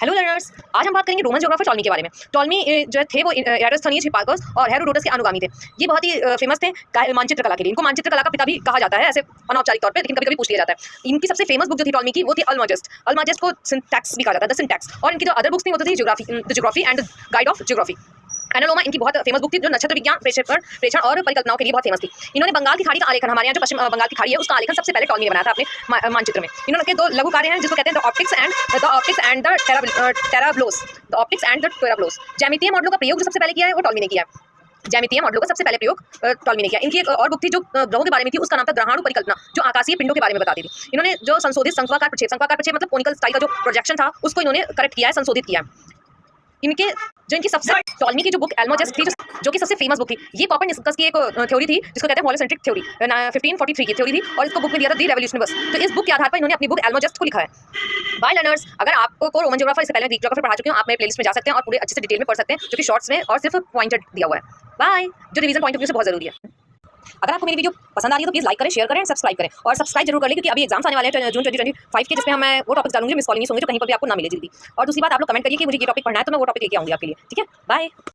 Hello learners, आज हम बात करेंगे रोमन ज्योग्राफर टॉलमी के बारे में। टॉलमी जो थे वो एराटोस्थेनियस हिप्पार्कस और हेरोडोटस के अनुगामी थे। ये बहुत ही फेमस थे मानचित्र कला के लिए। इनको मानचित्र कला का पिता भी कहा जाता है ऐसे अनौपचारिक तौर पे, लेकिन कभी-कभी पूछ लिया जाता है। इनकी सबसे फेमस बुक जो थी टॉलमी की वो थी अल्माजेस्ट। अल्माजेस्ट को सिंटैक्स भी कहा जाता है, द सिंटैक्स। और इनकी जो अदर बुक्स थी वो थी geography and guide of geography. Analemma इनकी बहुत फेमस बुक थी जो नक्षत्र विज्ञान, प्रेक्षण और परिकल्पनाओं के लिए बहुत फेमस थी। इन्होंने बंगाल की खाड़ी का आलेखन, हमारे यहाँ जो पश्चिम बंगाल की खाड़ी है उसका आलेखन सबसे पहले टॉलमी ने बनाया था अपने मानचित्र में। इन्होंने दो लघु कार्य हैं जिसको कहते हैं the optics and the Tetrabiblos. The optics and the Tetrabiblos. ज्यामितीय मॉडलों का प्रयोग जो सबसे पहले किया है वो टॉलमी ने किया है। ज्यामितीय मॉडलों का सबसे पहले प्रयोग टॉलमी ने किया। इनकी एक और बुक थी जो ग्रहों के बारे में थी, उसका नाम था ग्रहाणु परिकल्पना, जो आकाशीय पिंडों के बारे में बताती थी। इन्होंने जो संशोधित संख्वाकार प्रक्षेप मतलब कोनिकल स्टाइल का जो प्रोजेक्शन था उसको इन्होंने करेक्ट किया है, संशोधित किया है। इनकी सबसे टॉलमी की जो बुक एल्माजेस्ट थी जो कि सबसे फेमस बुक थी, ये कॉपरनिकस की एक थ्योरी थी जिसको कहते हैं हेलियोसेंट्रिक थ्योरी, 1543 की थ्योरी थी और इसको बुक में दिया था दी रेवोल्यूशन बस। तो इस बुक के आधार पर इन्होंने अपनी बुक एल्माजेस्ट को लिखा है। बाय लर्नर्स, अगर आपको रोमन ज्योग्राफर इससे पहले ग्रीक ज्योग्राफर पढ़ा चुके हो, आप मेरे प्लेलिस्ट में जा सकते हैं और पूरे अच्छे से डिटेल में पढ़ सकते हैं, जो कि शॉर्ट्स में और सिर्फ पॉइंटेड दिया हुआ है। बाय, जो रिवीजन पॉइंट ऑफ व्यू से बहुत जरूरी है। अगर आपको मेरी वीडियो पसंद आ रही है तो प्लीज लाइक करें, शेयर करें, सब्सक्राइब करें और सब्सक्राइब जरूर कर लें, क्योंकि अभी एग्जाम्स आने वाले हैं जून 2025 के, जिसमें मैं वो टॉपिक डालूंगी मिस कॉलोनीज होंगे जो कहीं पर भी आपको ना मिले जल्दी। और दूसरी बात, आप लोग कमेंट करिए कि मुझे ये टॉपिक पढ़ना है तो मैं वो टॉपिक लेके आऊंगी आपके लिए। ठीक है, बाय।